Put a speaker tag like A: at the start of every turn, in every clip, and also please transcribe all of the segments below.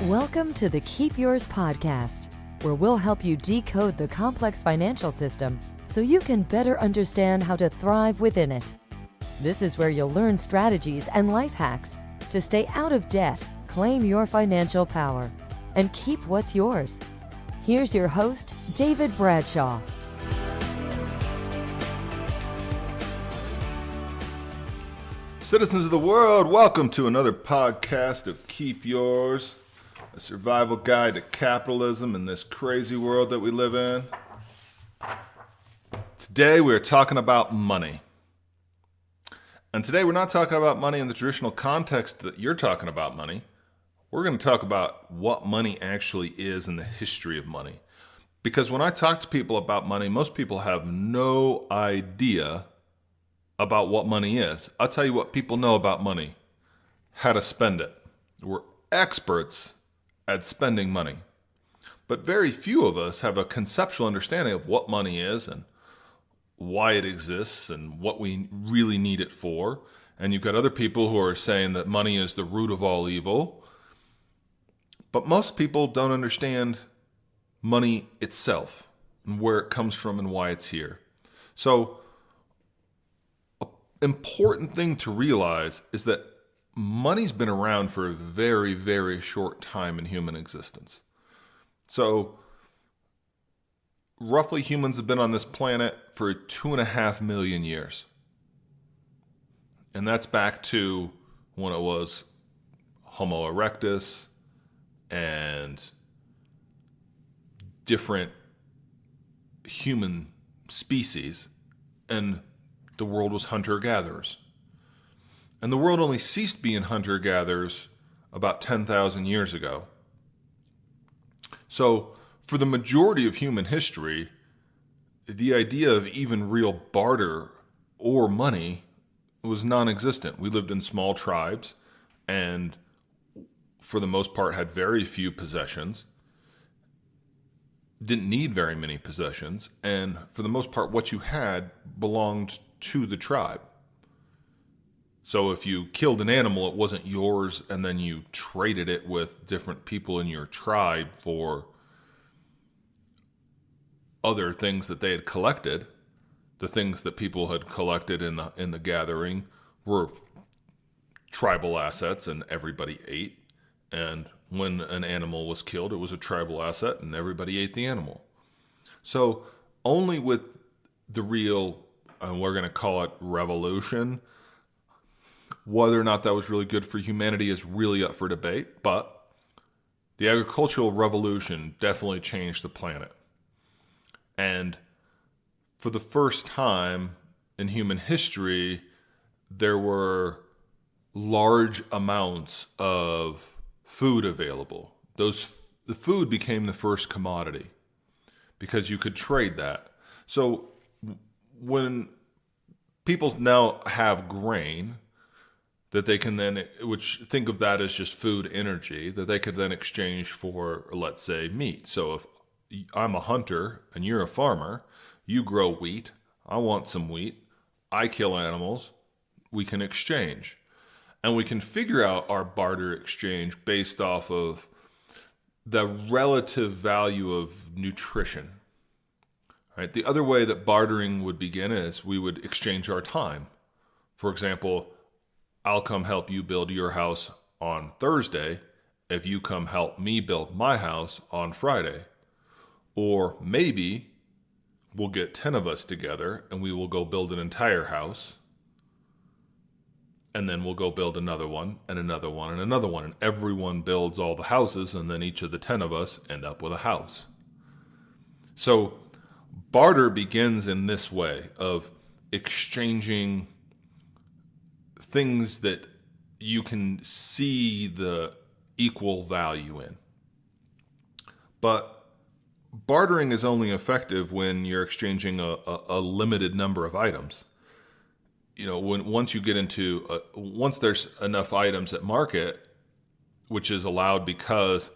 A: Welcome to the Keep Yours podcast, where we'll help you decode the complex financial system so you can better understand how to thrive within it. This is where you'll learn strategies and life hacks to stay out of debt, claim your financial power, and keep what's yours. Here's your host, David Bradshaw.
B: Citizens of the world, welcome to another podcast of Keep Yours, a survival guide to capitalism in this crazy world that we live in. Today we're talking about money. And today we're not talking about money in the traditional context that you're talking about money. We're going to talk about what money actually is and the history of money. Because when I talk to people about money, most people have no idea about what money is. I'll tell you what people know about money: how to spend it. We're experts at spending money. But very few of us have a conceptual understanding of what money is and why it exists and what we really need it for. And you've got other people who are saying that money is the root of all evil. But most people don't understand money itself and where it comes from and why it's here. So important thing to realize is that money's been around for a very, very short time in human existence. So roughly humans have been on this planet for 2.5 million years. And that's back to when it was Homo erectus and different human species, and the world was hunter-gatherers. And the world only ceased being hunter-gatherers about 10,000 years ago. So, for the majority of human history, the idea of even real barter or money was non-existent. We lived in small tribes and, for the most part, had very few possessions. Didn't need very many possessions, and for the most part, what you had belonged to the tribe. So if you killed an animal, it wasn't yours, and then you traded it with different people in your tribe for other things that they had collected. The things that people had collected in the gathering were tribal assets, and everybody ate. And when an animal was killed, it was a tribal asset, and everybody ate the animal. So only with the real, and we're going to call it revolution, whether or not that was really good for humanity is really up for debate, but the agricultural revolution definitely changed the planet. And for the first time in human history, there were large amounts of food available. The food became the first commodity because you could trade that. So when people now have grain that they can then, which think of that as just food energy, that they could then exchange for, let's say, meat. So if I'm a hunter and you're a farmer, you grow wheat, I want some wheat, I kill animals, we can exchange. And we can figure out our barter exchange based off of the relative value of nutrition. Right? The other way that bartering would begin is we would exchange our time. For example, I'll come help you build your house on Thursday if you come help me build my house on Friday. Or maybe we'll get 10 of us together and we will go build an entire house. And then we'll go build another one and another one and another one. And everyone builds all the houses, and then each of the 10 of us end up with a house. So barter begins in this way of exchanging things that you can see the equal value in. But bartering is only effective when you're exchanging a limited number of items. You know, once you get into, once there's enough items at market, which is allowed because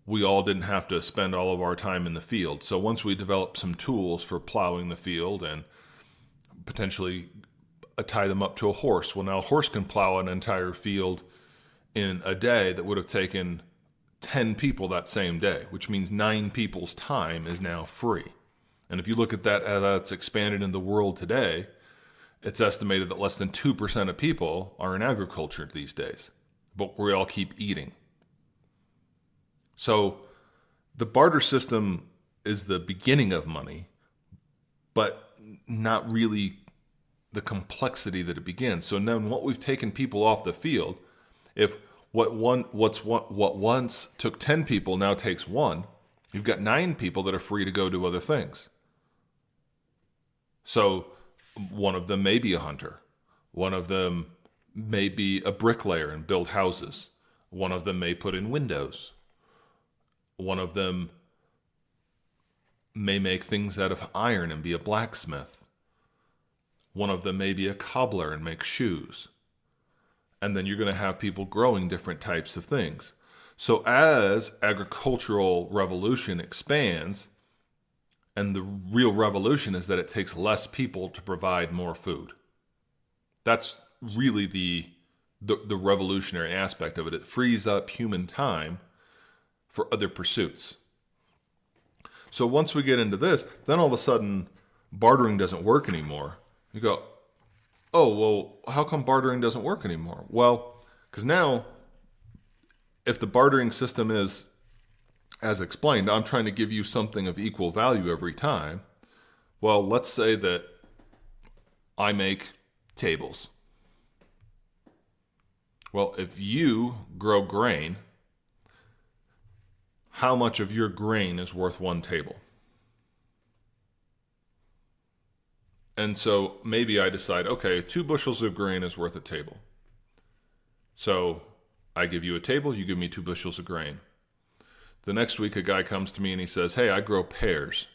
B: we all didn't have to spend all of our time in the field. So once we develop some tools for plowing the field and potentially tie them up to a horse, well, now a horse can plow an entire field in a day that would have taken 10 people that same day, which means 9 people's time is now free. And if you look at that, as that's expanded in the world today, it's estimated that less than 2% of people are in agriculture these days, but we all keep eating. So the barter system is the beginning of money, but not really the complexity that it begins. So then what we've taken people off the field, if what once took 10 people now takes 1, you've got 9 people that are free to go do other things. So one of them may be a hunter. One of them may be a bricklayer and build houses. One of them may put in windows. One of them may make things out of iron and be a blacksmith. One of them may be a cobbler and make shoes. And then you're going to have people growing different types of things. So as agricultural revolution expands, and the real revolution is that it takes less people to provide more food. That's really the revolutionary aspect of it. It frees up human time for other pursuits. So once we get into this, then all of a sudden bartering doesn't work anymore. You go, oh, well, how come bartering doesn't work anymore? Well, because now if the bartering system is, as explained, I'm trying to give you something of equal value every time. Well, let's say that I make tables. Well, if you grow grain, how much of your grain is worth 1 table? And so maybe I decide, okay, 2 bushels of grain is worth a table. So I give you a table, you give me 2 bushels of grain. The next week a guy comes to me and he says, hey, I grow pears.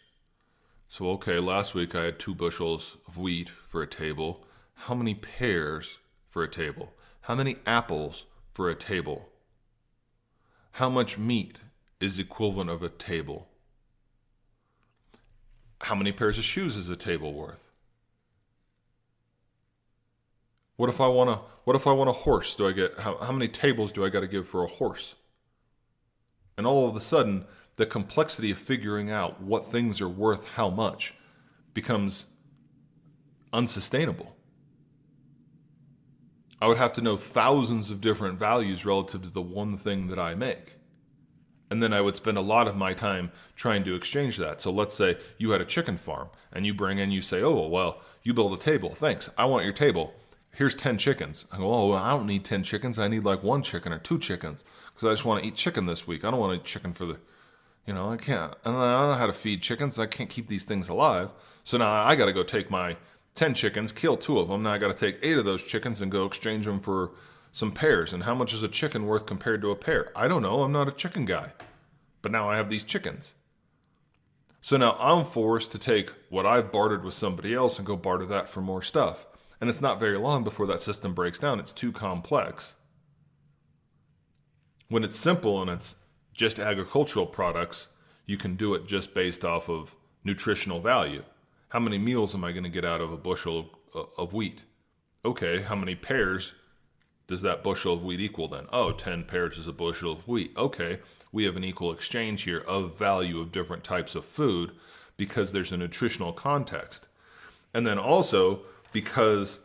B: So okay, last week I had 2 bushels of wheat for a table. How many pears for a table? How many apples for a table? How much meat is equivalent of a table? How many pairs of shoes is a table worth? What if I want a horse? Do I get how many tables do I got to give for a horse? And all of a sudden, the complexity of figuring out what things are worth how much becomes unsustainable. I would have to know thousands of different values relative to the one thing that I make. And then I would spend a lot of my time trying to exchange that. So let's say you had a chicken farm and you bring in, you say, oh, well, you build a table. Thanks. I want your table. Here's 10 chickens. I go, oh, well, I don't need 10 chickens. I need like 1 chicken or 2 chickens because I just want to eat chicken this week. I don't want to eat chicken for the, I can't. I don't know how to feed chickens. I can't keep these things alive. So now I got to go take my 10 chickens, kill 2 of them. Now I got to take 8 of those chickens and go exchange them for some pears. And how much is a chicken worth compared to a pear? I don't know. I'm not a chicken guy. But now I have these chickens. So now I'm forced to take what I've bartered with somebody else and go barter that for more stuff. And it's not very long before that system breaks down. It's too complex. When it's simple and it's just agricultural products, you can do it just based off of nutritional value. How many meals am I going to get out of a bushel of wheat? Okay, how many pears does that bushel of wheat equal then? Oh, 10 pears is a bushel of wheat. Okay, we have an equal exchange here of value of different types of food because there's a nutritional context. And then also because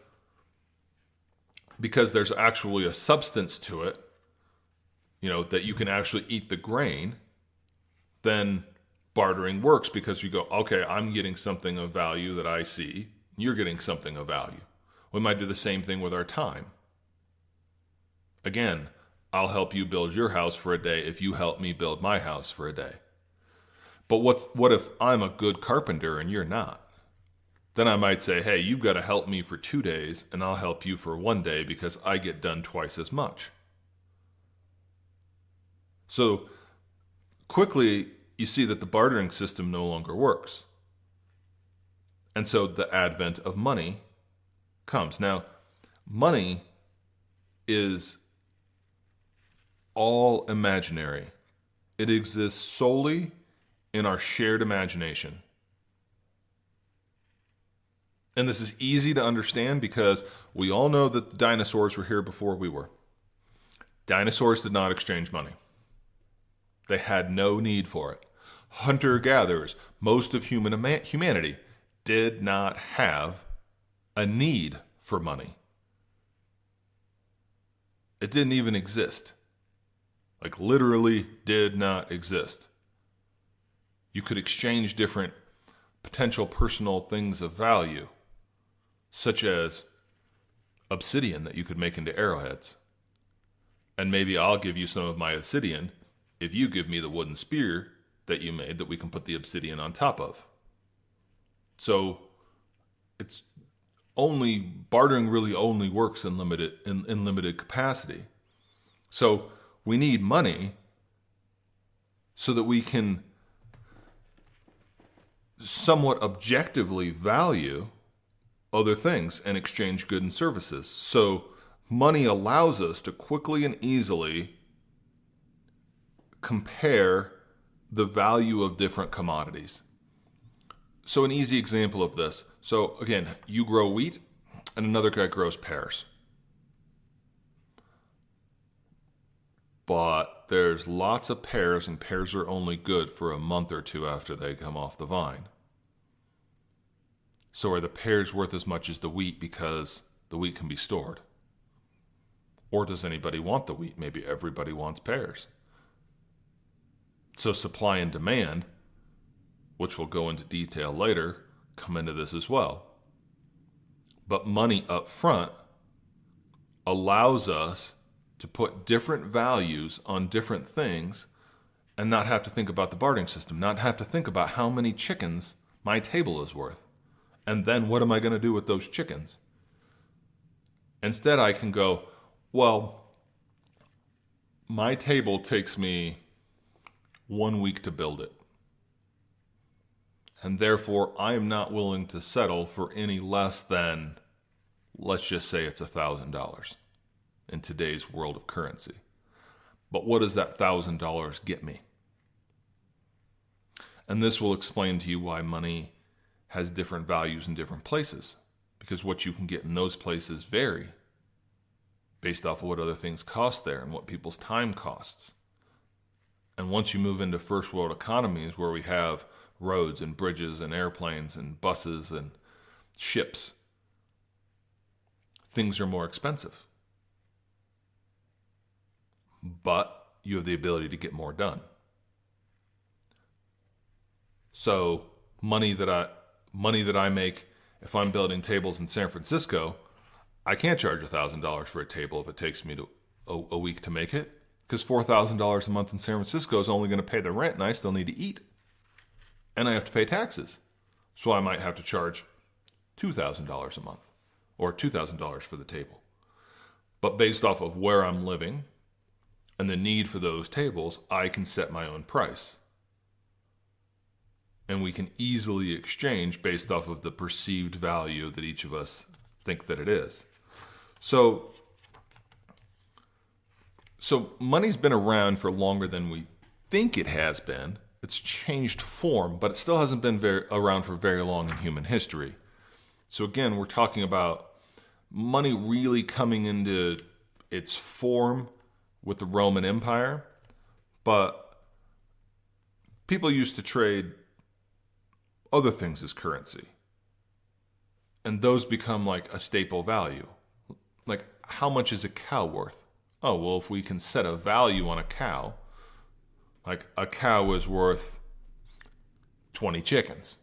B: there's actually a substance to it, that you can actually eat the grain, then bartering works because you go, okay, I'm getting something of value that I see. You're getting something of value. We might do the same thing with our time. Again, I'll help you build your house for a day if you help me build my house for a day. But what if I'm a good carpenter and you're not? Then I might say, hey, you've got to help me for 2 days and I'll help you for 1 day because I get done twice as much. So quickly, you see that the bartering system no longer works. And so the advent of money comes. Now, money is all imaginary. It exists solely in our shared imagination. And this is easy to understand because we all know that the dinosaurs were here before we were. Dinosaurs did not exchange money. They had no need for it. Hunter-gatherers, most of humanity, did not have a need for money. It didn't even exist. Like, literally did not exist. You could exchange different potential personal things of value, such as obsidian that you could make into arrowheads. And maybe I'll give you some of my obsidian if you give me the wooden spear that you made that we can put the obsidian on top of. So it's only bartering really only works in limited capacity. So we need money so that we can somewhat objectively value other things and exchange goods and services. So money allows us to quickly and easily compare the value of different commodities. So an easy example of this. So again, you grow wheat and another guy grows pears. But there's lots of pears, and pears are only good for a month or two after they come off the vine. So are the pears worth as much as the wheat because the wheat can be stored? Or does anybody want the wheat? Maybe everybody wants pears. So supply and demand, which we'll go into detail later, come into this as well. But money up front allows us to put different values on different things and not have to think about the bartering system, not have to think about how many chickens my table is worth. And then what am I going to do with those chickens? Instead, I can go, well, my table takes me 1 week to build it. And therefore, I am not willing to settle for any less than, let's just say it's $1,000 in today's world of currency. But what does that $1,000 get me? And this will explain to you why money has different values in different places, because what you can get in those places vary based off of what other things cost there and what people's time costs. And once you move into first world economies where we have roads and bridges and airplanes and buses and ships, things are more expensive. But you have the ability to get more done. So money that I make if I'm building tables in San Francisco, I can't charge $1,000 for a table if it takes me a week to make it, because $4,000 a month in San Francisco is only going to pay the rent, and I still need to eat, and I have to pay taxes. So I might have to charge $2,000 a month or $2,000 for the table. But based off of where I'm living and the need for those tables, I can set my own price. And we can easily exchange based off of the perceived value that each of us think that it is. So money's been around for longer than we think it has been. It's changed form, but it still hasn't been around for very long in human history. So again, we're talking about money really coming into its form with the Roman Empire, but people used to trade other things as currency. And those become like a staple value. Like, how much is a cow worth? Oh, well, if we can set a value on a cow, like a cow is worth 20 chickens.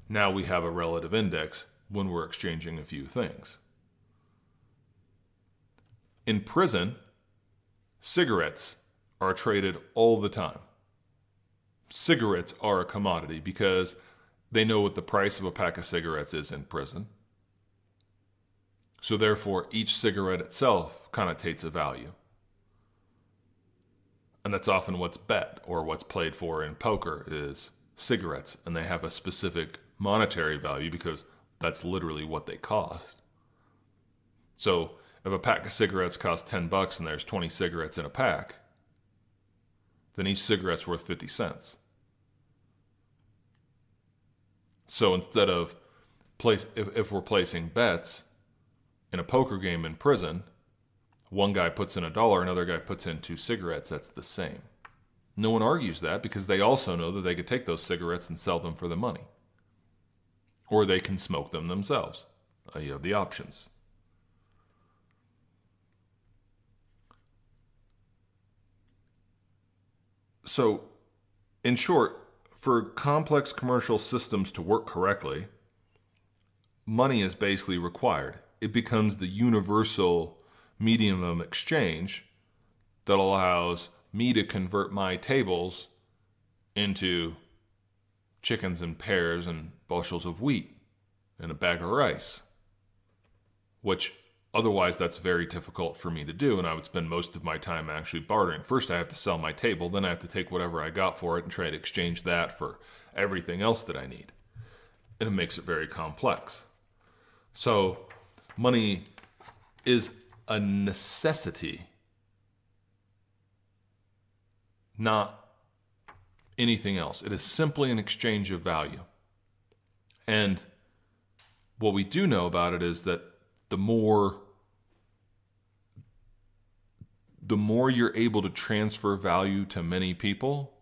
B: Now we have a relative index when we're exchanging a few things. In prison, cigarettes are traded all the time. Cigarettes are a commodity because they know what the price of a pack of cigarettes is in prison. So therefore, each cigarette itself connotates a value. And that's often what's bet or what's played for in poker is cigarettes. And they have a specific monetary value because that's literally what they cost. So if a pack of cigarettes costs $10 and there's 20 cigarettes in a pack, then each cigarette's worth 50 cents. So instead of if we're placing bets in a poker game in prison, one guy puts in $1, another guy puts in 2 cigarettes, that's the same. No one argues that because they also know that they could take those cigarettes and sell them for the money. Or they can smoke them themselves. You have the options. So, in short, for complex commercial systems to work correctly, money is basically required. It becomes the universal medium of exchange that allows me to convert my tables into chickens and pears and bushels of wheat and a bag of rice, which otherwise that's very difficult for me to do, and I would spend most of my time actually bartering. First I have to sell my table, then I have to take whatever I got for it and try to exchange that for everything else that I need. And it makes it very complex. So money is a necessity, not anything else. It is simply an exchange of value. And what we do know about it is that the more you're able to transfer value to many people,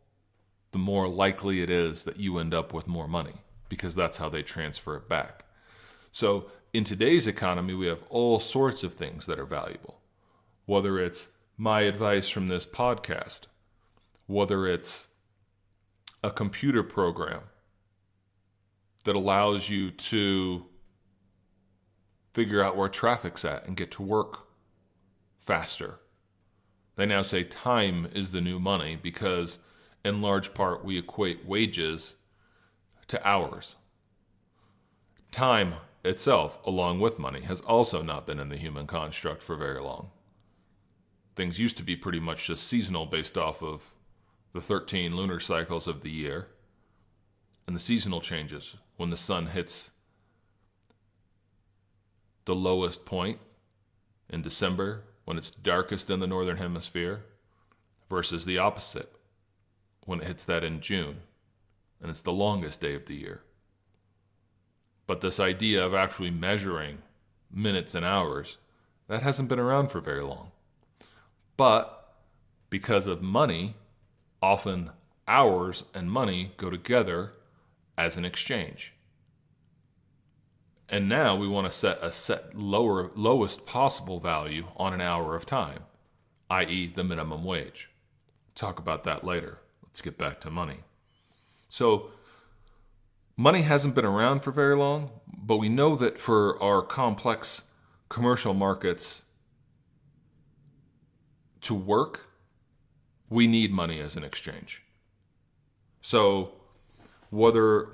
B: the more likely it is that you end up with more money, because that's how they transfer it back. So in today's economy, we have all sorts of things that are valuable, whether it's my advice from this podcast, whether it's a computer program that allows you to figure out where traffic's at and get to work faster. They now say time is the new money because in large part we equate wages to hours. Time itself, along with money, has also not been in the human construct for very long. Things used to be pretty much just seasonal based off of the 13 lunar cycles of the year and the seasonal changes when the sun hits the lowest point in December when it's darkest in the northern hemisphere versus the opposite when it hits that in June and it's the longest day of the year. But this idea of actually measuring minutes and hours, that hasn't been around for very long. But because of money, often hours and money go together as an exchange. And now we want to set lowest possible value on an hour of time, i.e. the minimum wage. Talk about that later. Let's get back to money. So money hasn't been around for very long, but we know that for our complex commercial markets to work, we need money as an exchange. So whether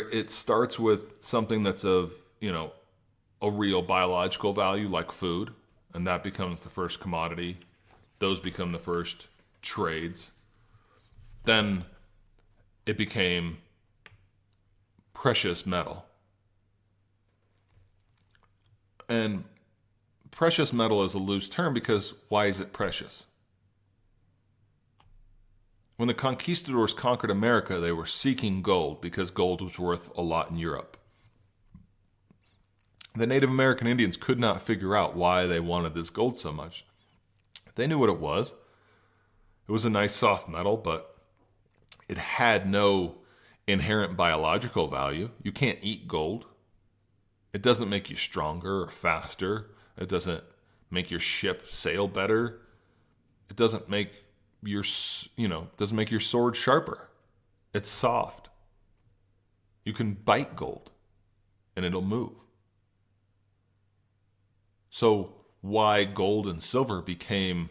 B: it starts with something that's of, a real biological value like food, and that becomes the first commodity, those become the first trades. Then it became precious metal. And precious metal is a loose term because why is it precious? When the conquistadors conquered America, they were seeking gold because gold was worth a lot in Europe. The Native American Indians could not figure out why they wanted this gold so much. They knew what it was. It was a nice soft metal, but it had no inherent biological value. You can't eat gold. It doesn't make you stronger or faster. It doesn't make your ship sail better. It doesn't make doesn't make your sword sharper. It's soft. You can bite gold and it'll move. So why gold and silver became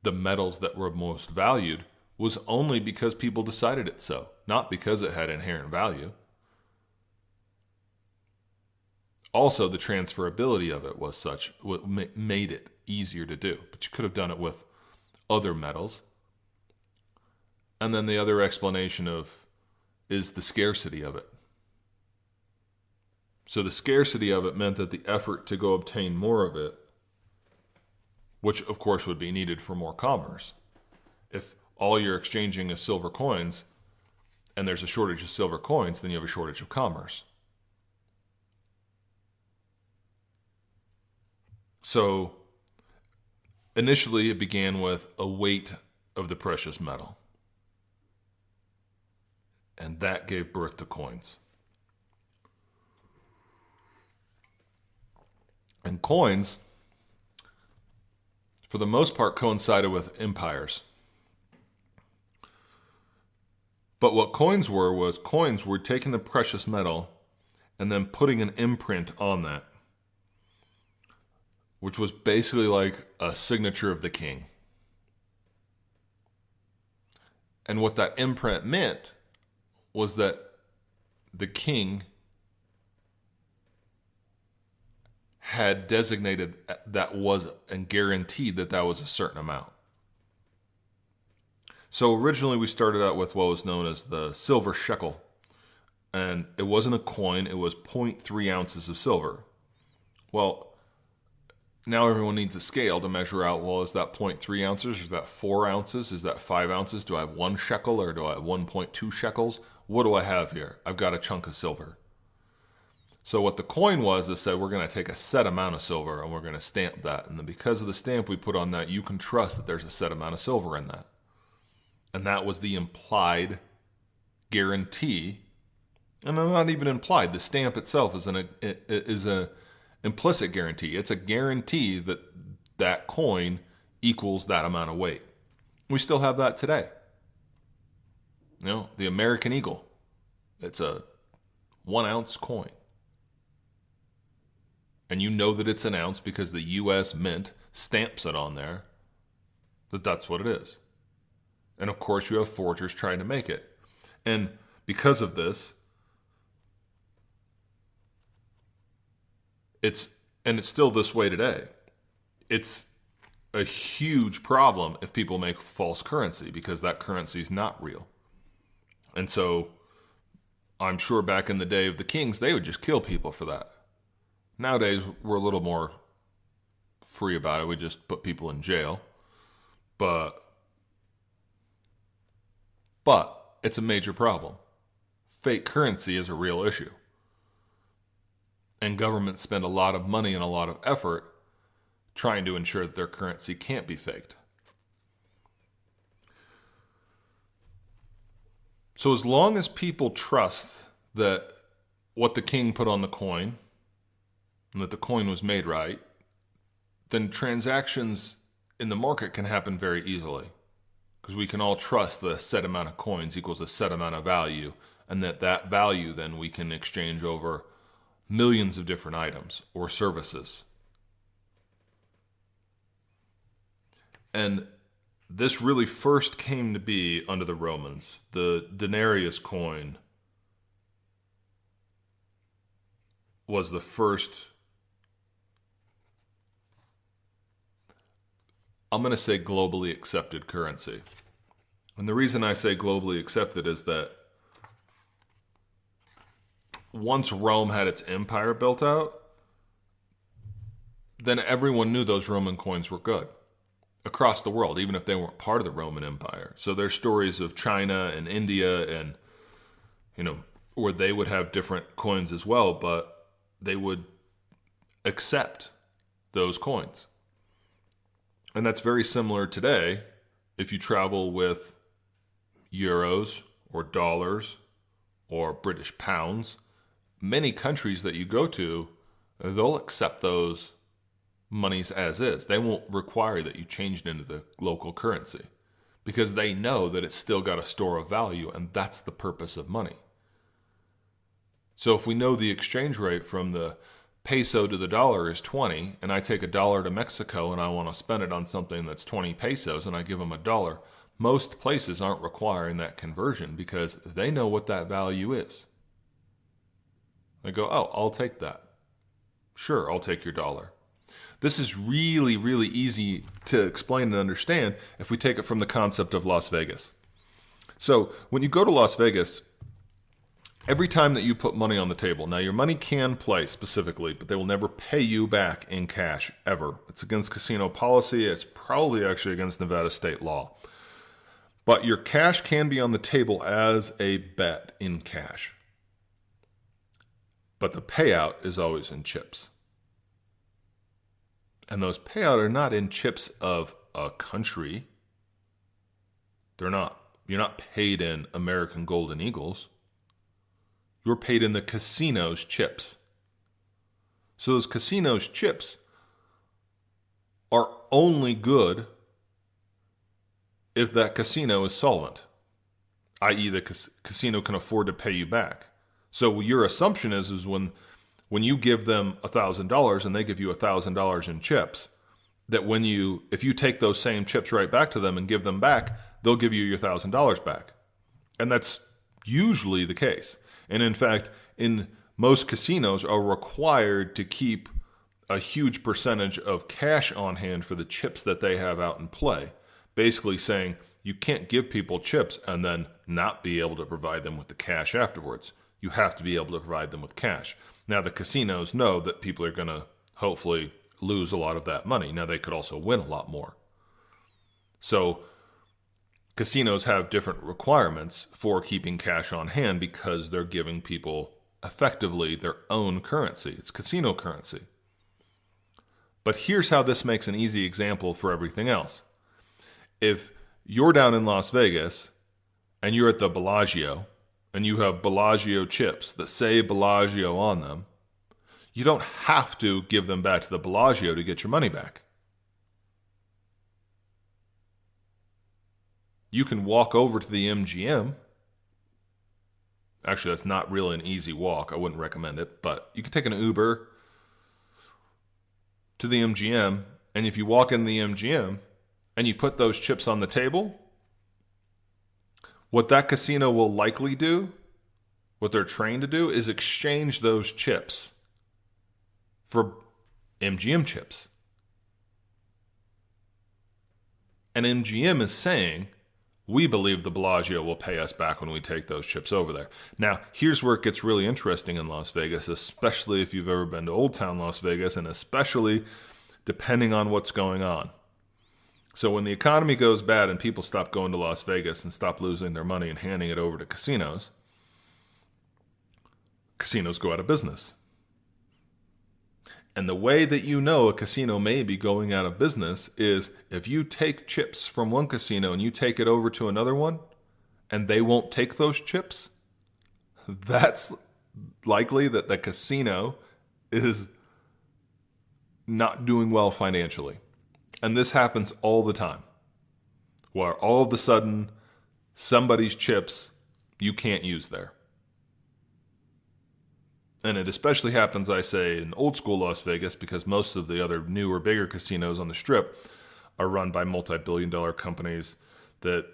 B: the metals that were most valued was only because people decided it so, not because it had inherent value. Also, the transferability of it was such, what made it easier to do. But you could have done it with other metals. And then the other explanation is the scarcity of it. So the scarcity of it meant that the effort to go obtain more of it, which of course would be needed for more commerce. If all you're exchanging is silver coins and there's a shortage of silver coins, then you have a shortage of commerce. So initially it began with a weight of the precious metal. And that gave birth to coins. And coins, for the most part, coincided with empires. But what coins were taking the precious metal and then putting an imprint on that, which was basically like a signature of the king. And what that imprint meant was that the king had designated that was and guaranteed that that was a certain amount. So originally we started out with what was known as the silver shekel. And it wasn't a coin, it was 0.3 ounces of silver. Well, now everyone needs a scale to measure out, well, is that 0.3 ounces? Is that 4 ounces? Is that 5 ounces? Do I have 1 shekel or do I have 1.2 shekels? What do I have here? I've got a chunk of silver. So what the coin was, they said, we're going to take a set amount of silver and we're going to stamp that. And then because of the stamp we put on that, you can trust that there's a set amount of silver in that. And that was the implied guarantee. And not even implied. The stamp itself is an implicit guarantee. It's a guarantee that that coin equals that amount of weight. We still have that today. You know, the American Eagle. It's a 1 ounce coin. And you know that it's an ounce because the U.S. Mint stamps it on there that that's what it is. And of course you have forgers trying to make it. And because of this, it's still this way today. It's a huge problem if people make false currency because that currency is not real. And so I'm sure back in the day of the kings, they would just kill people for that. Nowadays, we're a little more free about it. We just put people in jail. But it's a major problem. Fake currency is a real issue. And governments spend a lot of money and a lot of effort trying to ensure that their currency can't be faked. So as long as people trust that what the king put on the coin and that the coin was made right, then transactions in the market can happen very easily. Because we can all trust the set amount of coins equals a set amount of value, and that value then we can exchange over millions of different items or services. And this really first came to be under the Romans. The denarius coin was the first, I'm going to say, globally accepted currency. And the reason I say globally accepted is that once Rome had its empire built out, then everyone knew those Roman coins were good across the world, even if they weren't part of the Roman Empire. So there's stories of China and India and, where they would have different coins as well, but they would accept those coins. And that's very similar today if you travel with euros or dollars or British pounds. Many countries that you go to, they'll accept those monies as is. They won't require that you change it into the local currency because they know that it's still got a store of value, and that's the purpose of money. So if we know the exchange rate from the peso to the dollar is 20, and I take a dollar to Mexico and I want to spend it on something that's 20 pesos and I give them a dollar, most places aren't requiring that conversion because they know what that value is. They go, oh, I'll take that. Sure, I'll take your dollar. This is really, really easy to explain and understand if we take it from the concept of Las Vegas. So when you go to Las Vegas, every time that you put money on the table, now your money can play specifically, but they will never pay you back in cash, ever. It's against casino policy. It's probably actually against Nevada state law. But your cash can be on the table as a bet in cash. But the payout is always in chips. And those payouts are not in chips of a country. You're not paid in American Golden Eagles. You're paid in the casino's chips. So those casino's chips are only good if that casino is solvent, i.e. the casino can afford to pay you back. So your assumption is when you give them $1,000 and they give you $1,000 in chips, that if you take those same chips right back to them and give them back, they'll give you your $1,000 back. And that's usually the case. And in fact, in most casinos are required to keep a huge percentage of cash on hand for the chips that they have out in play. Basically saying you can't give people chips and then not be able to provide them with the cash afterwards. You have to be able to provide them with cash. Now, the casinos know that people are going to hopefully lose a lot of that money. Now, they could also win a lot more. So casinos have different requirements for keeping cash on hand because they're giving people effectively their own currency. It's casino currency. But here's how this makes an easy example for everything else. If you're down in Las Vegas and you're at the Bellagio and you have Bellagio chips that say Bellagio on them, you don't have to give them back to the Bellagio to get your money back. You can walk over to the MGM. Actually, that's not really an easy walk. I wouldn't recommend it, but you can take an Uber to the MGM, and if you walk in the MGM and you put those chips on the table, what that casino will likely do, what they're trained to do, is exchange those chips for MGM chips. And MGM is saying, we believe the Bellagio will pay us back when we take those chips over there. Now, here's where it gets really interesting in Las Vegas, especially if you've ever been to Old Town Las Vegas, and especially depending on what's going on. So when the economy goes bad and people stop going to Las Vegas and stop losing their money and handing it over to casinos, casinos go out of business. And the way that you know a casino may be going out of business is if you take chips from one casino and you take it over to another one and they won't take those chips, that's likely that the casino is not doing well financially. And this happens all the time, where all of a sudden somebody's chips you can't use there. And it especially happens, I say, in old school Las Vegas because most of the other newer, bigger casinos on the Strip are run by multi-billion-dollar companies that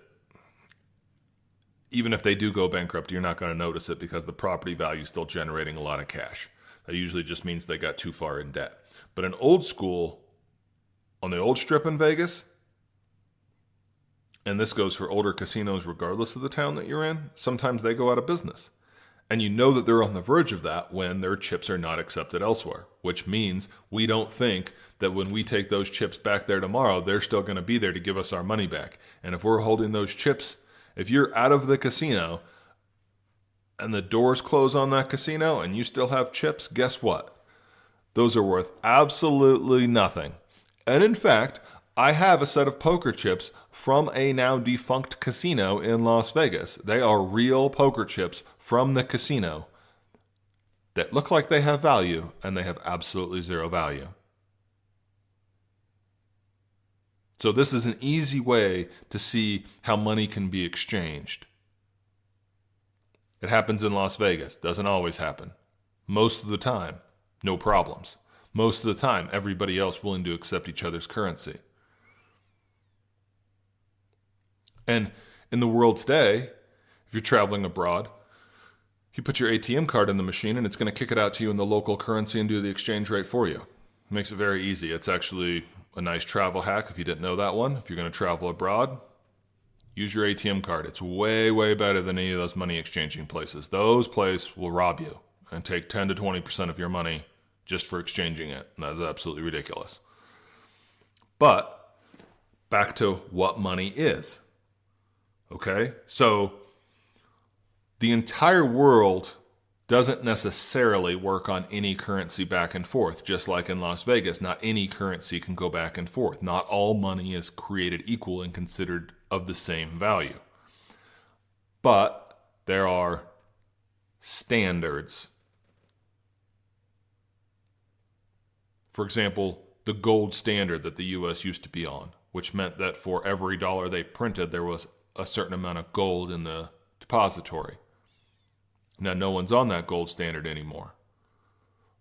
B: even if they do go bankrupt, you're not going to notice it because the property value is still generating a lot of cash. That usually just means they got too far in debt. But in old school, on the old Strip in Vegas, and this goes for older casinos regardless of the town that you're in, sometimes they go out of business. And you know that they're on the verge of that when their chips are not accepted elsewhere, which means we don't think that when we take those chips back there tomorrow, they're still going to be there to give us our money back. And if we're holding those chips, if you're out of the casino and the doors close on that casino and you still have chips, guess what? Those are worth absolutely nothing. And in fact, I have a set of poker chips from a now defunct casino in Las Vegas. They are real poker chips from the casino that look like they have value, and they have absolutely zero value. So this is an easy way to see how money can be exchanged. It happens in Las Vegas. Doesn't always happen. Most of the time, no problems. Most of the time, everybody else willing to accept each other's currency. And in the world today, if you're traveling abroad, you put your ATM card in the machine and it's going to kick it out to you in the local currency and do the exchange rate for you. It makes it very easy. It's actually a nice travel hack if you didn't know that one. If you're going to travel abroad, use your ATM card. It's way, way better than any of those money exchanging places. Those places will rob you and take 10 to 20% of your money just for exchanging it. And that's absolutely ridiculous. But back to what money is. Okay, so the entire world doesn't necessarily work on any currency back and forth. Just like in Las Vegas, not any currency can go back and forth. Not all money is created equal and considered of the same value. But there are standards. For example, the gold standard that the U.S. used to be on, which meant that for every dollar they printed, there was a certain amount of gold in the depository. Now, no one's on that gold standard anymore.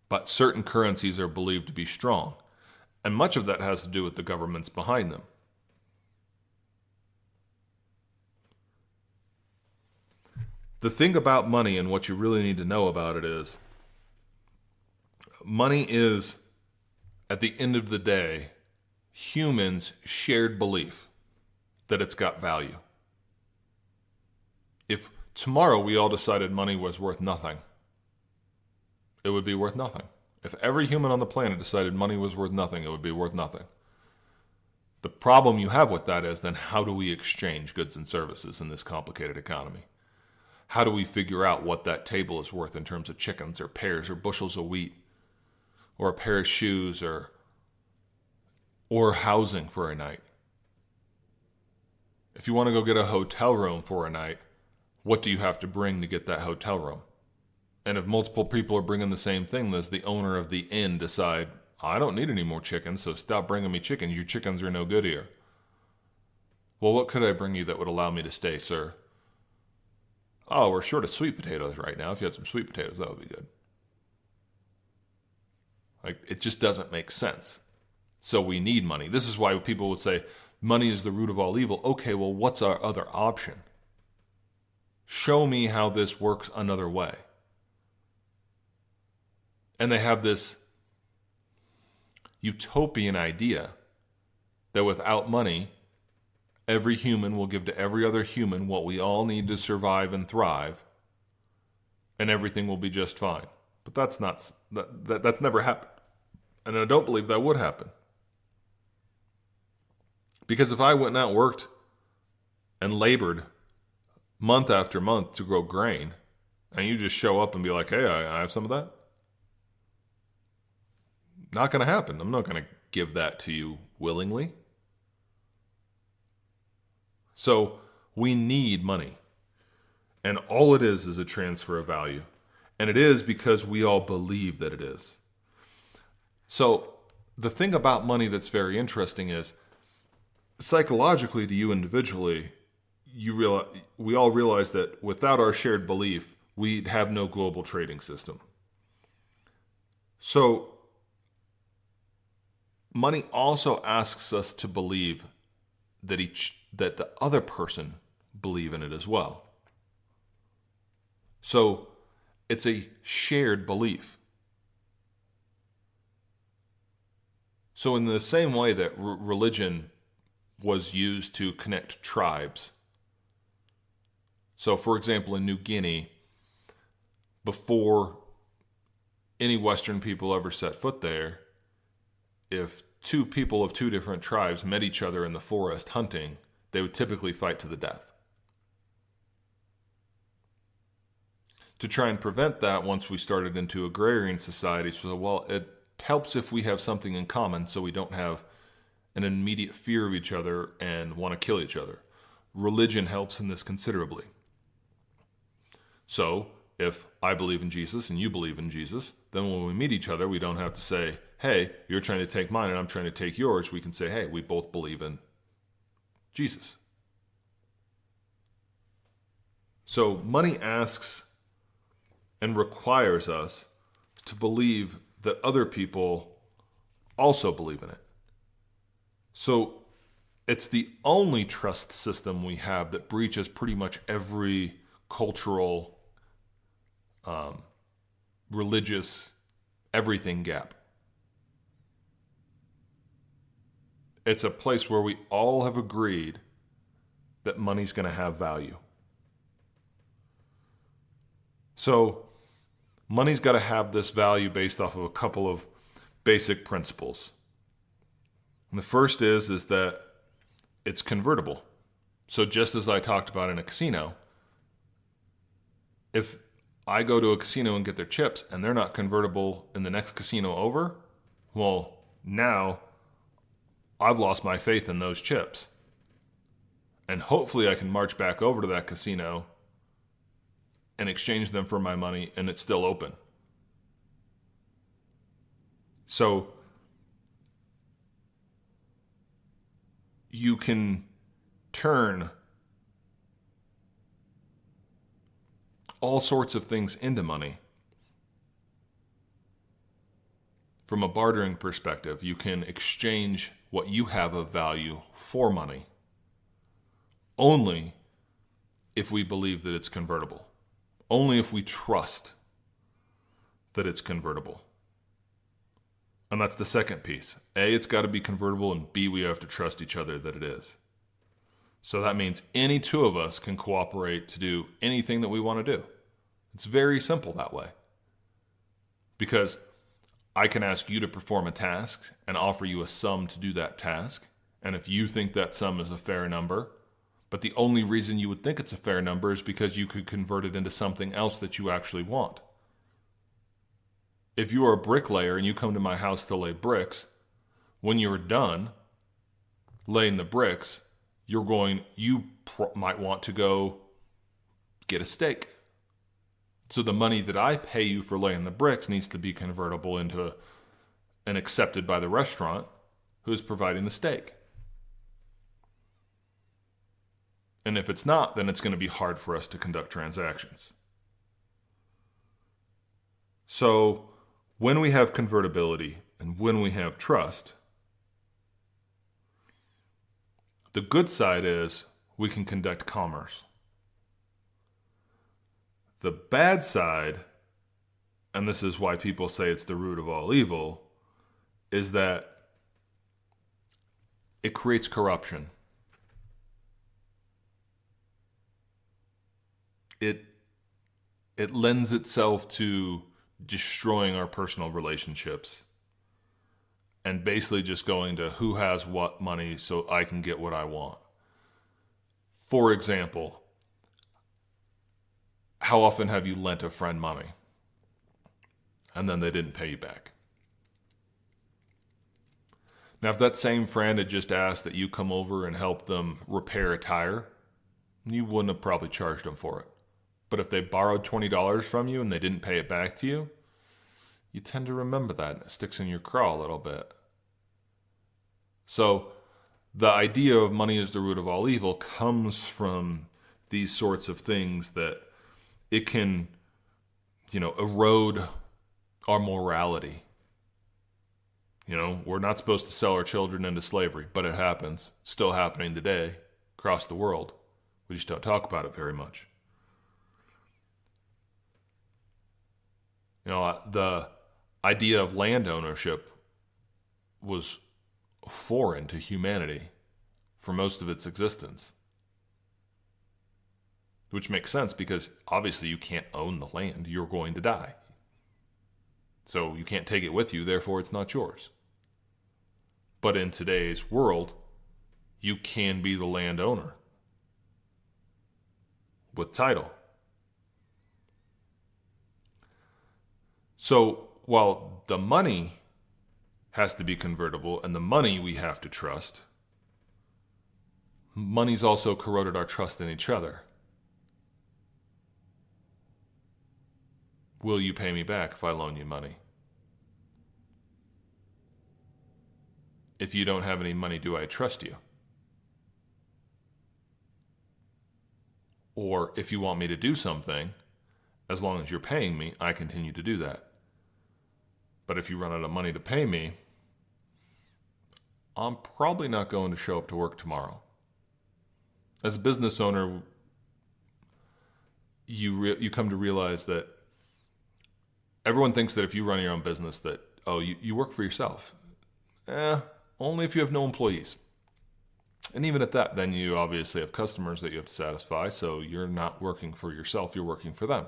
B: But certain currencies are believed to be strong. And much of that has to do with the governments behind them. The thing about money, and what you really need to know about it, is money is, at the end of the day, humans' shared belief that it's got value. If tomorrow we all decided money was worth nothing, it would be worth nothing. If every human on the planet decided money was worth nothing, it would be worth nothing. The problem you have with that is then how do we exchange goods and services in this complicated economy? How do we figure out what that table is worth in terms of chickens or pears or bushels of wheat or a pair of shoes or housing for a night? If you want to go get a hotel room for a night, what do you have to bring to get that hotel room? And if multiple people are bringing the same thing, does the owner of the inn decide, I don't need any more chickens, so stop bringing me chickens. Your chickens are no good here. Well, what could I bring you that would allow me to stay, sir? Oh, we're short of sweet potatoes right now. If you had some sweet potatoes, that would be good. It just doesn't make sense. So we need money. This is why people would say, money is the root of all evil. Okay, well, what's our other option? Show me how this works another way. And they have this utopian idea that without money, every human will give to every other human what we all need to survive and thrive, and everything will be just fine. But that's never happened. And I don't believe that would happen. Because if I went out and worked and labored month after month to grow grain, and you just show up and be like, hey, I have some of that. Not going to happen. I'm not going to give that to you willingly. So we need money. And all it is a transfer of value. And it is because we all believe that it is. So the thing about money that's very interesting is, psychologically to you individually, we all realize that without our shared belief, we'd have no global trading system. So money also asks us to believe that the other person believe in it as well. So it's a shared belief. So in the same way that religion was used to connect tribes. So for example, in New Guinea, before any Western people ever set foot there, if two people of two different tribes met each other in the forest hunting, they would typically fight to the death. To try and prevent that, once we started into agrarian societies, well, it helps if we have something in common so we don't have an immediate fear of each other and want to kill each other. Religion helps in this considerably. So, if I believe in Jesus and you believe in Jesus, then when we meet each other, we don't have to say, hey, you're trying to take mine and I'm trying to take yours. We can say, hey, we both believe in Jesus. So money asks and requires us to believe that other people also believe in it. So it's the only trust system we have that breaches pretty much every cultural, religious, everything gap. It's a place where we all have agreed that money's going to have value. So money's got to have this value based off of a couple of basic principles. And the first is that it's convertible. So just as I talked about in a casino, if I go to a casino and get their chips and they're not convertible in the next casino over, well, now I've lost my faith in those chips. And hopefully I can march back over to that casino and exchange them for my money and it's still open. So you can turn all sorts of things into money. From a bartering perspective, you can exchange what you have of value for money only if we believe that it's convertible. Only if we trust that it's convertible. And that's the second piece. A, it's got to be convertible, and B, we have to trust each other that it is. So that means any two of us can cooperate to do anything that we want to do. It's very simple that way. Because I can ask you to perform a task and offer you a sum to do that task. And if you think that sum is a fair number, but the only reason you would think it's a fair number is because you could convert it into something else that you actually want. If you are a bricklayer and you come to my house to lay bricks, when you're done laying the bricks, you might want to go get a steak. So the money that I pay you for laying the bricks needs to be convertible into and accepted by the restaurant who's providing the steak. And if it's not, then it's going to be hard for us to conduct transactions. So when we have convertibility and when we have trust, the good side is we can conduct commerce. The bad side, and this is why people say it's the root of all evil, is that it creates corruption. It lends itself to destroying our personal relationships and basically just going to who has what money so I can get what I want. For example, how often have you lent a friend money and then they didn't pay you back? Now, if that same friend had just asked that you come over and help them repair a tire, you wouldn't have probably charged them for it. But if they borrowed $20 from you and they didn't pay it back to you, you tend to remember that and it sticks in your craw a little bit. So the idea of money is the root of all evil comes from these sorts of things that it can, erode our morality. We're not supposed to sell our children into slavery, but it happens. It's still happening today across the world. We just don't talk about it very much. The idea of land ownership was foreign to humanity for most of its existence. Which makes sense because obviously you can't own the land. You're going to die. So you can't take it with you, therefore it's not yours. But in today's world, you can be the landowner with title. So while the money has to be convertible and the money we have to trust, money's also corroded our trust in each other. Will you pay me back if I loan you money? If you don't have any money, do I trust you? Or if you want me to do something, as long as you're paying me, I continue to do that. But if you run out of money to pay me, I'm probably not going to show up to work tomorrow. As a business owner, you come to realize that everyone thinks that if you run your own business that, you work for yourself. Only if you have no employees. And even at that, then you obviously have customers that you have to satisfy, so you're not working for yourself, you're working for them.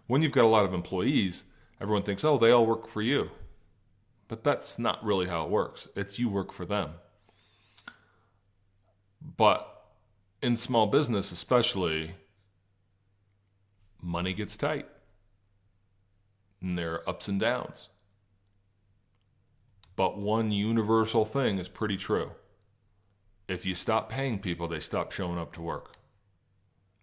B: When you've got a lot of employees, everyone thinks, they all work for you. But that's not really how it works. It's you work for them. But in small business especially, money gets tight. and there are ups and downs. But one universal thing is pretty true. If you stop paying people, they stop showing up to work.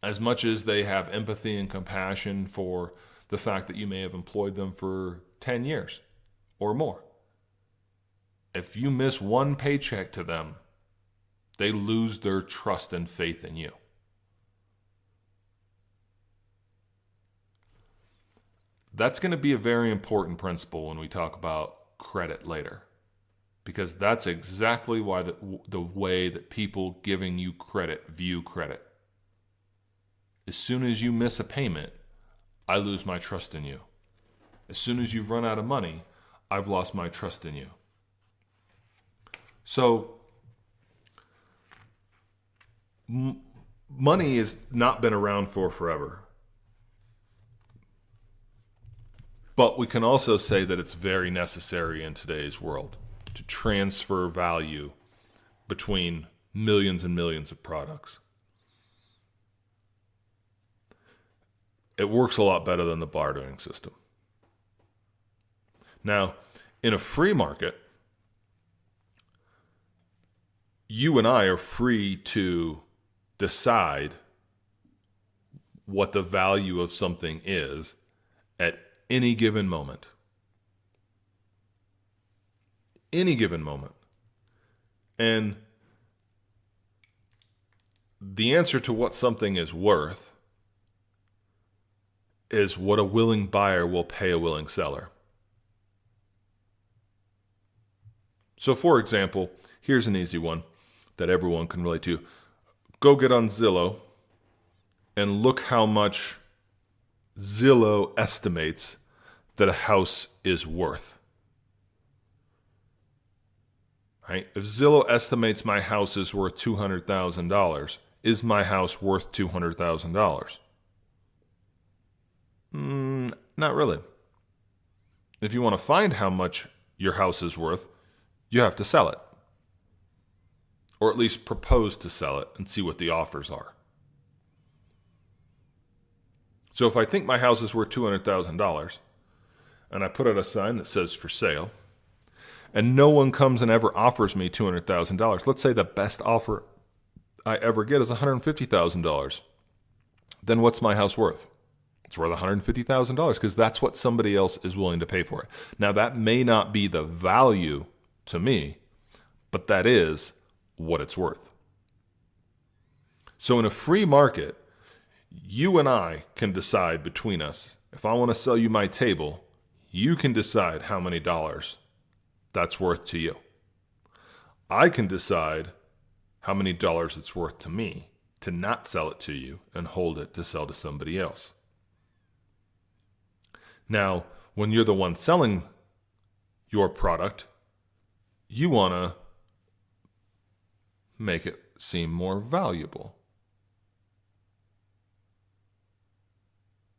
B: As much as they have empathy and compassion for the fact that you may have employed them for 10 years or more. If you miss one paycheck to them, they lose their trust and faith in you. That's going to be a very important principle when we talk about credit later, because that's exactly why the way that people giving you credit view credit. As soon as you miss a payment, I lose my trust in you. As soon as you've run out of money, I've lost my trust in you. So, money has not been around for forever. But we can also say that it's very necessary in today's world to transfer value between millions and millions of products. It works a lot better than the bartering system. Now, in a free market, you and I are free to decide what the value of something is at any given moment. Any given moment. And the answer to what something is worth is what a willing buyer will pay a willing seller. So, for example, here's an easy one that everyone can relate to. Go get on Zillow and look how much Zillow estimates that a house is worth. Right? If Zillow estimates my house is worth $200,000, is my house worth $200,000? Not really. If you want to find how much your house is worth, you have to sell it. Or at least propose to sell it and see what the offers are. So if I think my house is worth $200,000 and I put out a sign that says for sale, and no one comes and ever offers me $200,000, let's say the best offer I ever get is $150,000, then what's my house worth? It's worth $150,000 because that's what somebody else is willing to pay for it. Now, that may not be the value to me, but that is what it's worth. So in a free market, you and I can decide between us. If I want to sell you my table, you can decide how many dollars that's worth to you. I can decide how many dollars it's worth to me to not sell it to you and hold it to sell to somebody else. Now, when you're the one selling your product, you want to make it seem more valuable.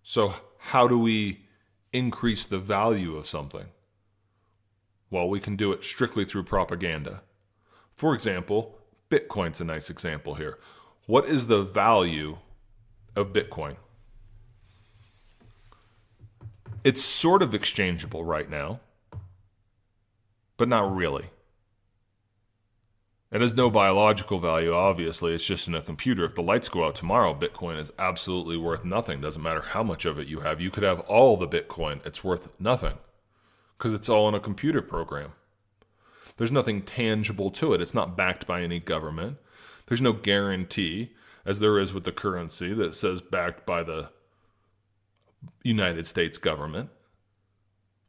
B: So how do we increase the value of something? Well, we can do it strictly through propaganda. For example, Bitcoin's a nice example here. What is the value of Bitcoin? It's sort of exchangeable right now, but not really. It has no biological value, obviously. It's just in a computer. If the lights go out tomorrow, Bitcoin is absolutely worth nothing. Doesn't matter how much of it you have. You could have all the Bitcoin. It's worth nothing because it's all in a computer program. There's nothing tangible to it. It's not backed by any government. There's no guarantee, as there is with the currency, that says backed by the United States government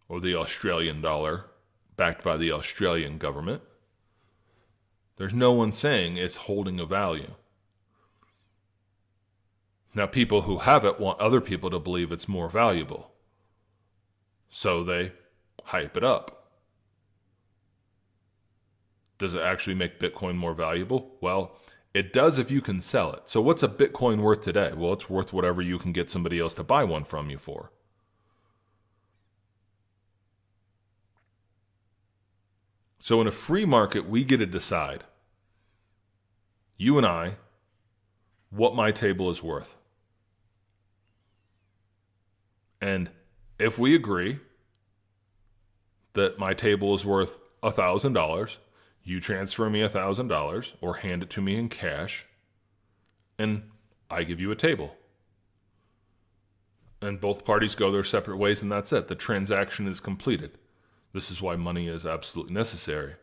B: or the Australian dollar backed by the Australian government. There's no one saying it's holding a value. Now, people who have it want other people to believe it's more valuable. So they hype it up. Does it actually make Bitcoin more valuable? Well, it does if you can sell it. So what's a Bitcoin worth today? Well, it's worth whatever you can get somebody else to buy one from you for. So in a free market, we get to decide, you and I, what my table is worth. And if we agree that my table is worth $1,000. You transfer me $1,000 or hand it to me in cash, and I give you a table. And both parties go their separate ways, and that's it. The transaction is completed. This is why money is absolutely necessary.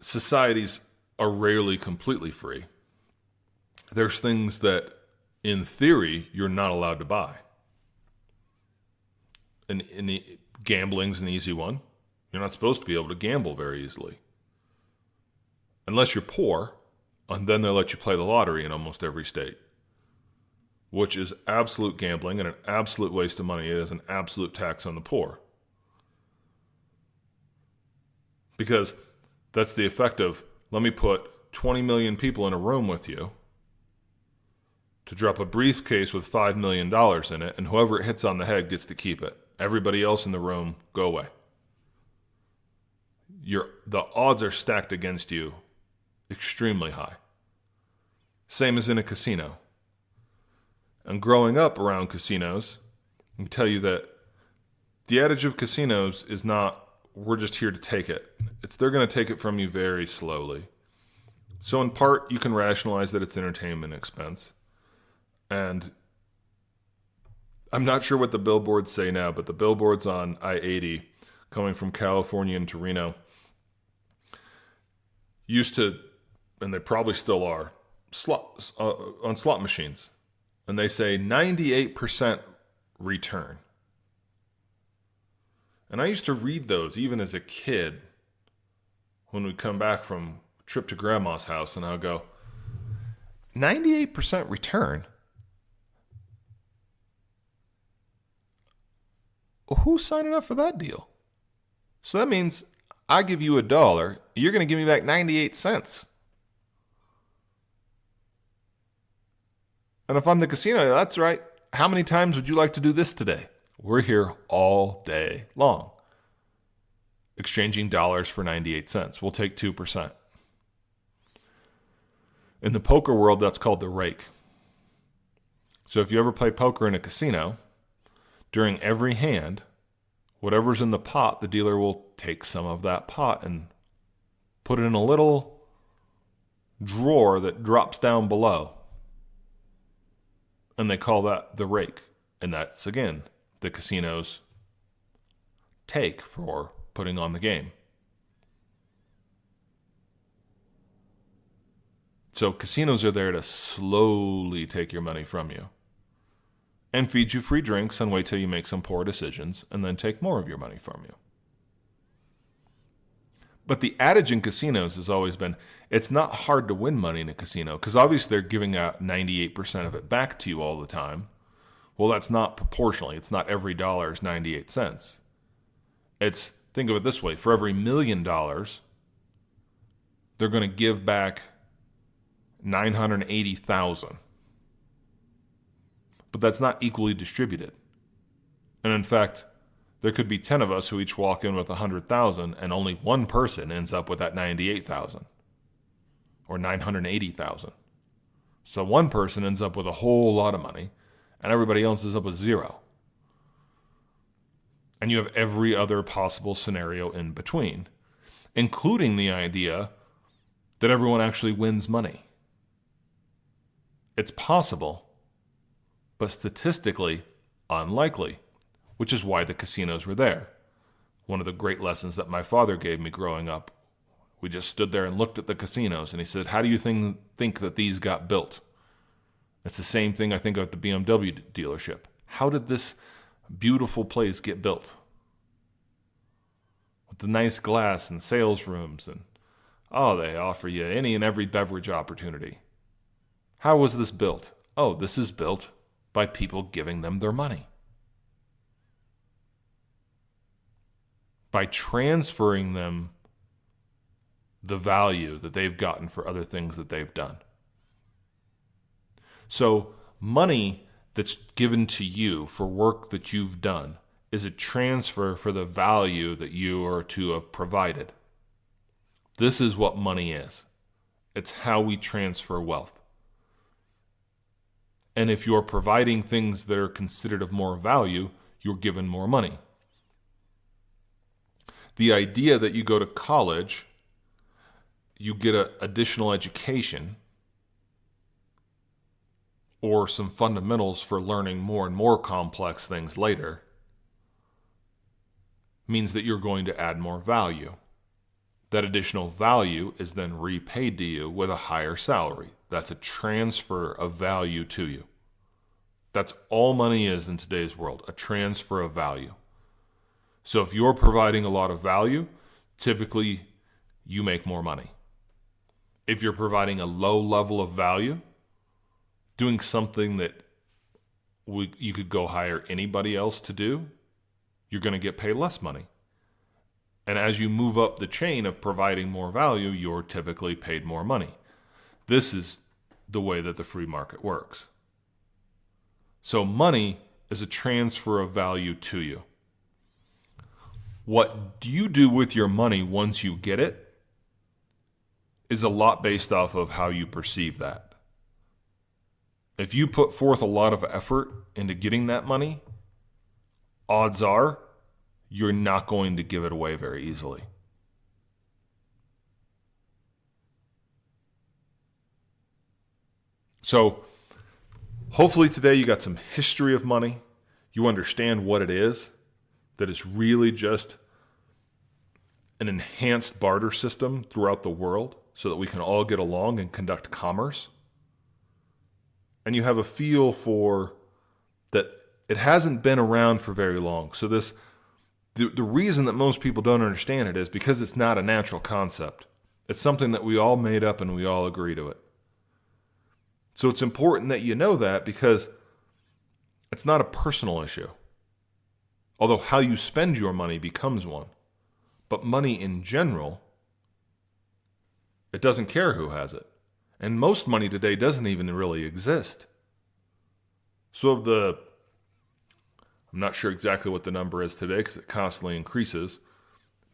B: Societies are rarely completely free. There's things that, in theory, you're not allowed to buy. And gambling's an easy one. You're not supposed to be able to gamble very easily. Unless you're poor, and then they'll let you play the lottery in almost every state, which is absolute gambling and an absolute waste of money. It is an absolute tax on the poor. Because that's the effect of, let me put 20 million people in a room with you to drop a briefcase with $5 million in it, and whoever it hits on the head gets to keep it. Everybody else in the room, go away. The odds are stacked against you extremely high. Same as in a casino. And growing up around casinos, I can tell you that the adage of casinos is not, we're just here to take it. It's they're going to take it from you very slowly. So in part, you can rationalize that it's entertainment expense. And I'm not sure what the billboards say now, but the billboards on I-80 coming from California into Reno used to, and they probably still are, on slot machines. And they say 98% return. And I used to read those even as a kid when we'd come back from a trip to grandma's house, and I'd go, 98% return? Who's signing up for that deal? So that means I give you $1, you're going to give me back 98 cents. And if I'm the casino, that's right. How many times would you like to do this today? We're here all day long, exchanging dollars for 98 cents. We'll take 2%. In the poker world, that's called the rake. So if you ever play poker in a casino, during every hand, whatever's in the pot, the dealer will take some of that pot and put it in a little drawer that drops down below. And they call that the rake. And that's, again, the casino's take for putting on the game. So casinos are there to slowly take your money from you and feed you free drinks and wait till you make some poor decisions and then take more of your money from you. But the adage in casinos has always been, it's not hard to win money in a casino because obviously they're giving out 98% of it back to you all the time. Well, that's not proportionally. It's not every dollar is 98 cents. It's, think of it this way, for every $1 million, they're going to give back 980,000. But that's not equally distributed. And in fact, there could be 10 of us who each walk in with 100,000 and only one person ends up with that 98,000 or 980,000. So one person ends up with a whole lot of money and everybody else is up with zero. And you have every other possible scenario in between, including the idea that everyone actually wins money. It's possible, but statistically unlikely, which is why the casinos were there. One of the great lessons that my father gave me growing up, we just stood there and looked at the casinos, and he said, how do you think that these got built? It's the same thing I think at the BMW dealership. How did this beautiful place get built? With the nice glass and sales rooms, and they offer you any and every beverage opportunity. How was this built? Oh, this is built by people giving them their money. By transferring them the value that they've gotten for other things that they've done. So money that's given to you for work that you've done is a transfer for the value that you are to have provided. This is what money is. It's how we transfer wealth. And if you're providing things that are considered of more value, you're given more money. The idea that you go to college, you get an additional education or some fundamentals for learning more and more complex things later means that you're going to add more value. That additional value is then repaid to you with a higher salary. That's a transfer of value to you. That's all money is in today's world, a transfer of value. So if you're providing a lot of value, typically you make more money. If you're providing a low level of value, doing something that you could go hire anybody else to do, you're going to get paid less money. And as you move up the chain of providing more value, you're typically paid more money. This is the way that the free market works. So money is a transfer of value to you. What do you do with your money once you get it is a lot based off of how you perceive that. If you put forth a lot of effort into getting that money, odds are you're not going to give it away very easily. So hopefully today you got some history of money. You understand what it is, that it's really just an enhanced barter system throughout the world so that we can all get along and conduct commerce. And you have a feel for that it hasn't been around for very long. So the reason that most people don't understand it is because it's not a natural concept. It's something that we all made up and we all agree to it. So it's important that you know that because it's not a personal issue. Although how you spend your money becomes one. But money in general, it doesn't care who has it. And most money today doesn't even really exist. So I'm not sure exactly what the number is today because it constantly increases.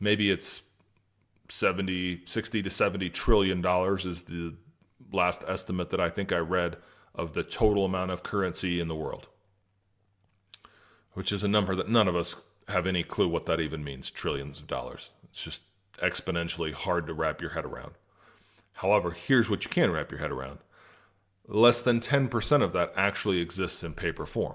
B: Maybe it's 60 to $70 trillion is the last estimate that I think I read of the total amount of currency in the world, which is a number that none of us have any clue what that even means, trillions of dollars. It's just exponentially hard to wrap your head around. However, here's what you can wrap your head around. Less than 10% of that actually exists in paper form.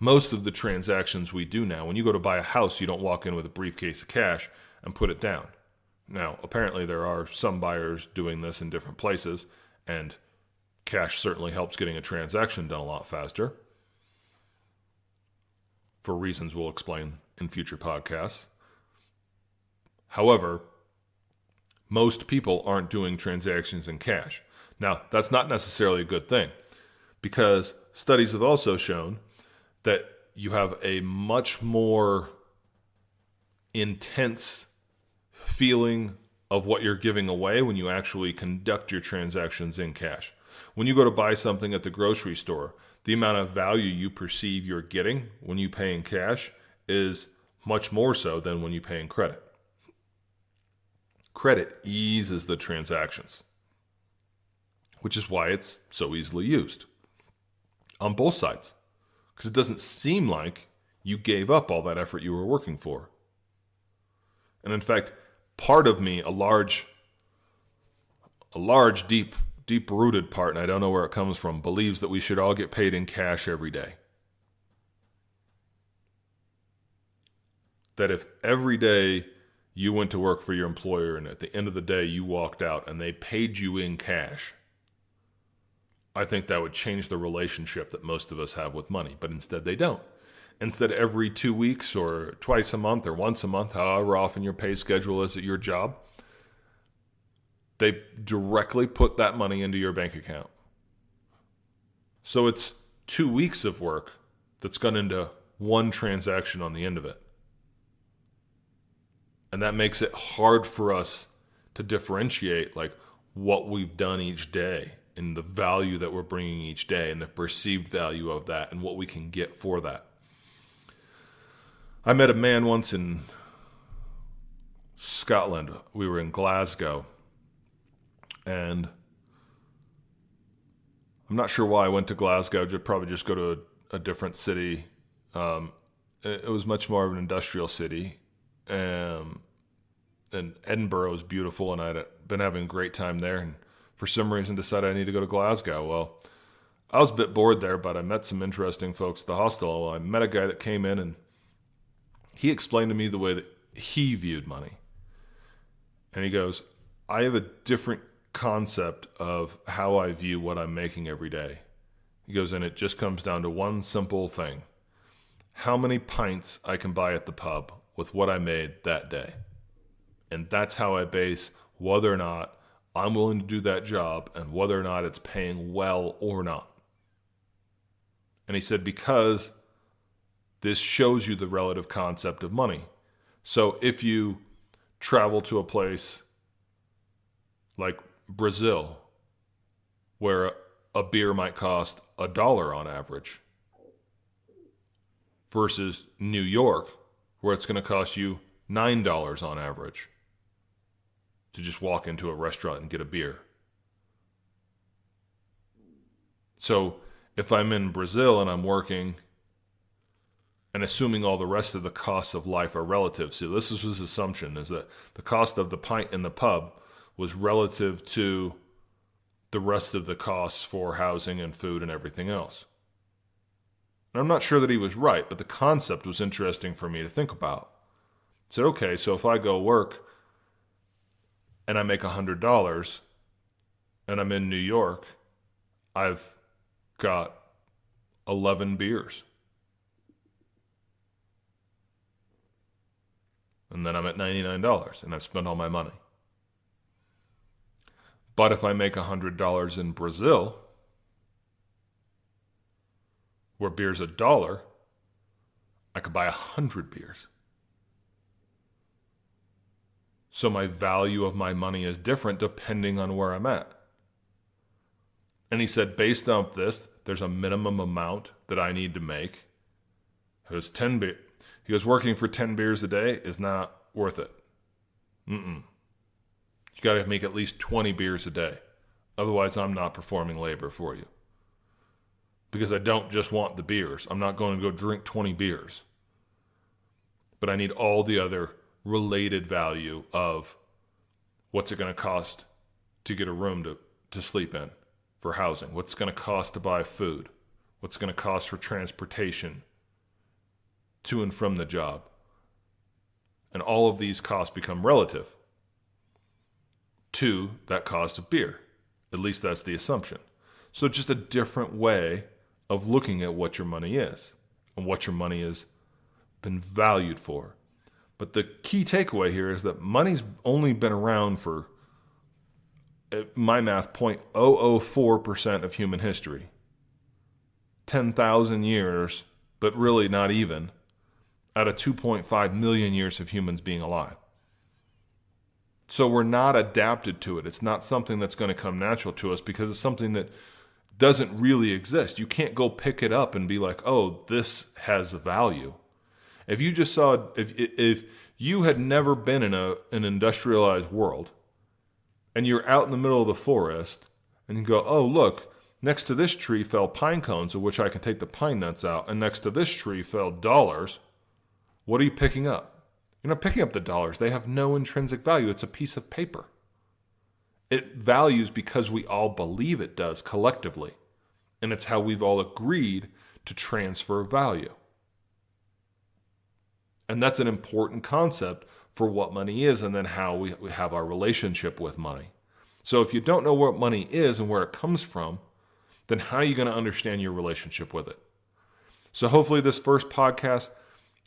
B: Most of the transactions we do now, when you go to buy a house, you don't walk in with a briefcase of cash and put it down. Now, apparently there are some buyers doing this in different places, and cash certainly helps getting a transaction done a lot faster, for reasons we'll explain in future podcasts. However, most people aren't doing transactions in cash. Now, that's not necessarily a good thing, because studies have also shown that you have a much more intense feeling of what you're giving away when you actually conduct your transactions in cash. When you go to buy something at the grocery store, the amount of value you perceive you're getting when you pay in cash is much more so than when you pay in credit. Credit eases the transactions, which is why it's so easily used on both sides, because it doesn't seem like you gave up all that effort you were working for. And in fact, part of me, a large, deep-rooted part, and I don't know where it comes from, believes that we should all get paid in cash every day. That if every day you went to work for your employer and at the end of the day you walked out and they paid you in cash, I think that would change the relationship that most of us have with money. But instead they don't. Instead, every 2 weeks or twice a month or once a month, however often your pay schedule is at your job, they directly put that money into your bank account. So it's 2 weeks of work that's gone into one transaction on the end of it. And that makes it hard for us to differentiate like what we've done each day and the value that we're bringing each day and the perceived value of that and what we can get for that. I met a man once in Scotland. We were in Glasgow. And I'm not sure why I went to Glasgow. Probably just go to a different city it was much more of an industrial city. And Edinburgh was beautiful, and I'd been having a great time there. And for some reason decided I need to go to Glasgow. Well, I was a bit bored there, but I met some interesting folks at the hostel. I met a guy that came in, and he explained to me the way that he viewed money. And he goes, I have a different concept of how I view what I'm making every day. He goes, and it just comes down to one simple thing: how many pints I can buy at the pub with what I made that day. And that's how I base whether or not I'm willing to do that job and whether or not it's paying well or not. And he said, because this shows you the relative concept of money. So if you travel to a place like Brazil, where a beer might cost $1 on average, versus New York, where it's going to cost you $9 on average to just walk into a restaurant and get a beer. So if I'm in Brazil and I'm working, and assuming all the rest of the costs of life are relative, so this is his assumption, is that the cost of the pint in the pub was relative to the rest of the costs for housing and food and everything else. And I'm not sure that he was right, but the concept was interesting for me to think about. I said, okay, so if I go work and I make $100 and I'm in New York, I've got 11 beers. And then I'm at $99 and I've spent all my money. But if I make $100 in Brazil, where beer's $1, I could buy 100 beers. So my value of my money is different depending on where I'm at. And he said, based on this, there's a minimum amount that I need to make. It was 10 beer. He goes, working for 10 beers a day is not worth it. You got to make at least 20 beers a day. Otherwise, I'm not performing labor for you. Because I don't just want the beers. I'm not going to go drink 20 beers. But I need all the other related value of what's it going to cost to get a room to sleep in for housing. What's it going to cost to buy food? What's it going to cost for transportation to and from the job? And all of these costs become relative to that cost of beer. At least that's the assumption. So just a different way of looking at what your money is and what your money has been valued for. But the key takeaway here is that money's only been around for, at my math, 0.004% of human history. 10,000 years, but really not even, out of 2.5 million years of humans being alive. So we're not adapted to it. It's not something that's going to come natural to us because it's something that doesn't really exist. You can't go pick it up and be like, oh, this has a value. If you just saw, if you had never been in an industrialized world and you're out in the middle of the forest and you go, oh, look, next to this tree fell pine cones of which I can take the pine nuts out, and next to this tree fell dollars, what are you picking up? You're not picking up the dollars. They have no intrinsic value. It's a piece of paper. It values because we all believe it does collectively. And it's how we've all agreed to transfer value. And that's an important concept for what money is and then how we have our relationship with money. So if you don't know what money is and where it comes from, then how are you going to understand your relationship with it? So hopefully this first podcast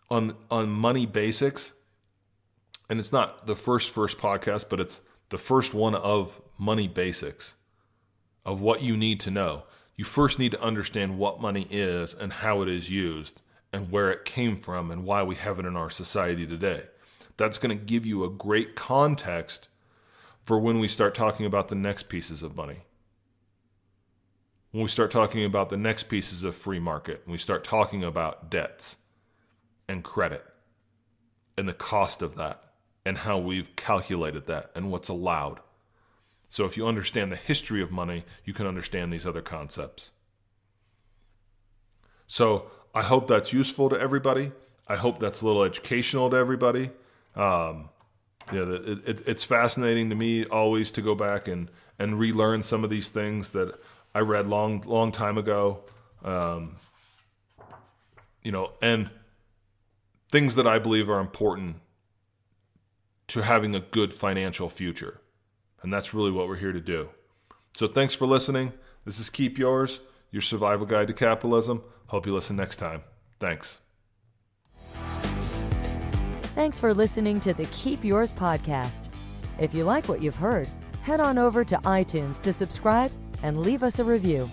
B: on money basics, and it's not the first podcast, but it's the first one of money basics, of what you need to know. You first need to understand what money is and how it is used and where it came from and why we have it in our society today. That's going to give you a great context for when we start talking about the next pieces of money. When we start talking about the next pieces of free market, and we start talking about debts and credit and the cost of that and how we've calculated that and what's allowed. So if you understand the history of money, you can understand these other concepts. So I hope that's useful to everybody. I hope that's a little educational to everybody. It's fascinating to me always to go back and relearn some of these things that I read long time ago. And things that I believe are important to having a good financial future. And that's really what we're here to do. So thanks for listening. This is Keep Yours, your survival guide to capitalism. Hope you listen next time. Thanks.
A: Thanks for listening to the Keep Yours podcast. If you like what you've heard, head on over to iTunes to subscribe and leave us a review.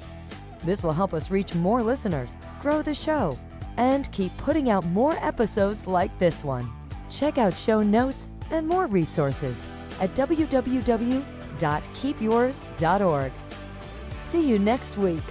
A: This will help us reach more listeners, grow the show, and keep putting out more episodes like this one. Check out show notes and more resources at www.keepyours.org. See you next week.